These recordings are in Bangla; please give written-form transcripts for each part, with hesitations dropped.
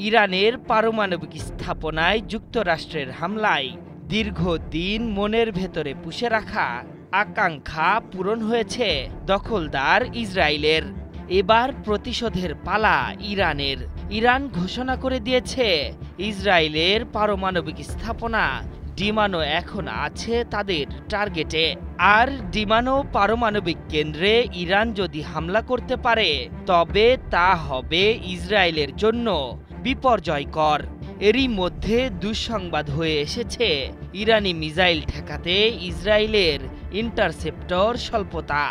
ইরানের পারমাণবিক স্থাপনায় যুক্তরাষ্ট্রের হামলায় দীর্ঘদিন মনের ভেতরে পুষে রাখা আকাঙ্ক্ষা পূরণ হয়েছে দখলদার ইসরায়েলের। এবার প্রতিশোধের পালা ইরানের। ইরান ঘোষণা করে দিয়েছে ইসরায়েলের পারমাণবিক স্থাপনা ডিমানো এখন আছে তাদের টার্গেটে। আর ডিমানো পারমাণবিক কেন্দ্রে ইরান যদি হামলা করতে পারে তবে তা হবে ইসরায়েলের জন্য বিপর্যয়কর। এরই মধ্যে দুঃসংবাদ হয়ে এসেছে ইরানি মিসাইল ঠেকাতে ইসরায়েলের ইন্টারসেপ্টর স্বল্পতা।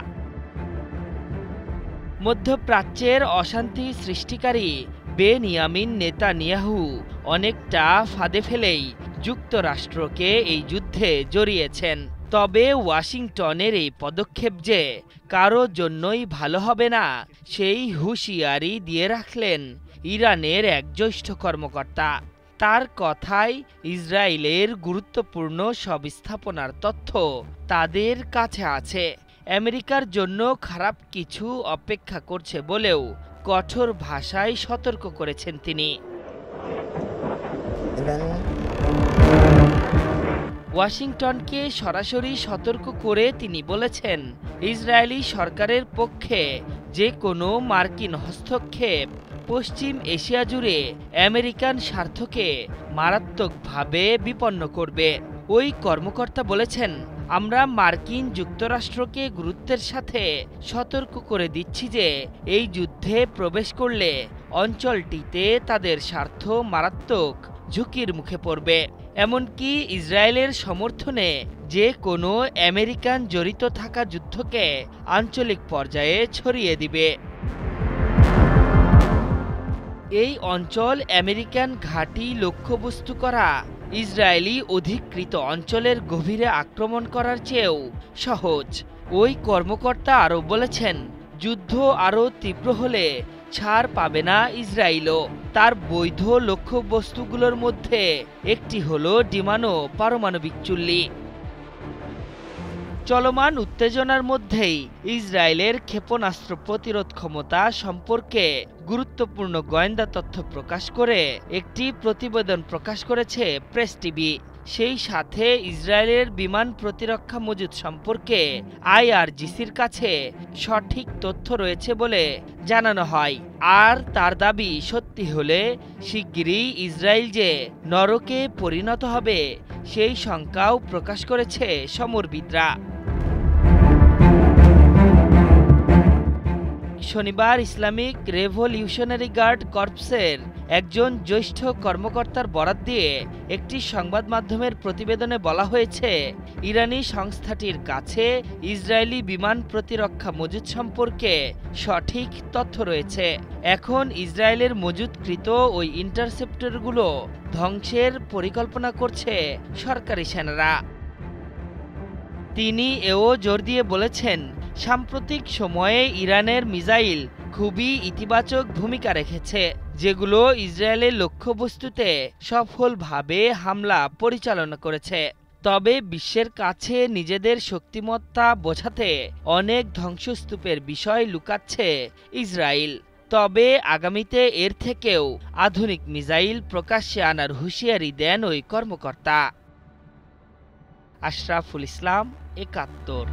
মধ্যপ্রাচ্যের অশান্তি সৃষ্টিকারী বেনিয়ামিন নেতানিয়াহু অনেকটা ফাঁদে ফেলেই যুক্তরাষ্ট্রকে এই যুদ্ধে জড়িয়েছেন। তবে ওয়াশিংটনের এই পদক্ষেপ যে কারো জন্যই ভালো হবে না সেই হুঁশিয়ারি দিয়ে রাখলেন ইরানের এক জ্যেষ্ঠ কর্মকর্তা। তার কথায় ইসরায়েলের গুরুত্বপূর্ণ সব স্থাপনার তথ্য তাদের কাছে আছে। আমেরিকার জন্য খারাপ কিছু অপেক্ষা করছে বলেও কঠোর ভাষায় সতর্ক করেছেন তিনি। ওয়াশিংটনকে সরাসরি সতর্ক করে তিনি বলেছেন, ইসরায়েলি সরকারের পক্ষে যে কোনো মার্কিন হস্তক্ষেপ পশ্চিম এশিয়া জুড়ে আমেরিকান স্বার্থকে মারাত্মকভাবে বিপন্ন করবে। ওই কর্মকর্তা বলেছেন, আমরা মার্কিন যুক্তরাষ্ট্রকে গুরুত্বের সাথে সতর্ক করে দিচ্ছি যে এই যুদ্ধে প্রবেশ করলে অঞ্চলটিতে তাদের স্বার্থ মারাত্মক ঝুঁকির মুখে পড়বে। এমনকি ইসরায়েলের সমর্থনে যে কোনো আমেরিকান জড়িত থাকা যুদ্ধকে আঞ্চলিক পর্যায়ে ছড়িয়ে দিবে। এই অঞ্চল আমেরিকান ঘাঁটি লক্ষ্যবস্তু করা ইসরায়েলি অধিকৃত অঞ্চলের গভীরে আক্রমণ করার চেয়েও সহজ। ওই কর্মকর্তা আরও বলেছেন, যুদ্ধ আরও তীব্র হলে ছাড় পাবে না ইসরায়েলও। তার বৈধ লক্ষ্যবস্তুগুলোর মধ্যে একটি হলো ডিমানো পারমাণবিক চুল্লি। চলমান উত্তেজনার মধ্যেই ইসরায়েলের ক্ষেপণাস্ত্র প্রতিরোধ ক্ষমতা সম্পর্কে গুরুত্বপূর্ণ গোয়েন্দা তথ্য প্রকাশ করে একটি প্রতিবেদন প্রকাশ করেছে প্রেস টিভি। সেই সাথে ইসরায়েলের বিমান প্রতিরক্ষা মজুদ সম্পর্কে আইআরজিসির কাছে সঠিক তথ্য রয়েছে বলে জানানো হয়। আর তার দাবি সত্যি হলে শিগগিরই ইসরায়েল যে নরকে পরিণত হবে সেই শঙ্কাও প্রকাশ করেছে সমরবিদরা। শনিবার ইসলামিক রেভলিউশনারি গার্ড কর্পসের একজন জ্যেষ্ঠ কর্মকর্তার বরাত দিয়ে একটি সংবাদ মাধ্যমের প্রতিবেদনে বলা হয়েছে, ইরানি সংস্থাটির কাছে ইসরায়েলি বিমান প্রতিরক্ষা মজুদ সম্পর্কে সঠিক তথ্য রয়েছে। এখন ইসরায়েলের মজুদকৃত ওই ইন্টারসেপ্টরগুলো ধ্বংসের পরিকল্পনা করছে সরকারি সেনারা। তিনি এও জোর দিয়ে বলেছেন, সাম্প্রতিক সময়ে ইরানের মিসাইল খুবই ইতিবাচক ভূমিকা রেখেছে, যেগুলো ইসরায়েলের লক্ষ্যবস্তুতে সফলভাবে হামলা পরিচালনা করেছে। তবে বিশ্বের কাছে নিজেদের শক্তিমত্তা বোঝাতে অনেক ধ্বংসস্তূপের বিষয় লুকাচ্ছে ইসরায়েল। তবে আগামীতে এর থেকেও আধুনিক মিসাইল প্রকাশ্যে আনার হুঁশিয়ারি দেন ওই কর্মকর্তা। আশরাফুল ইসলাম, ৭১।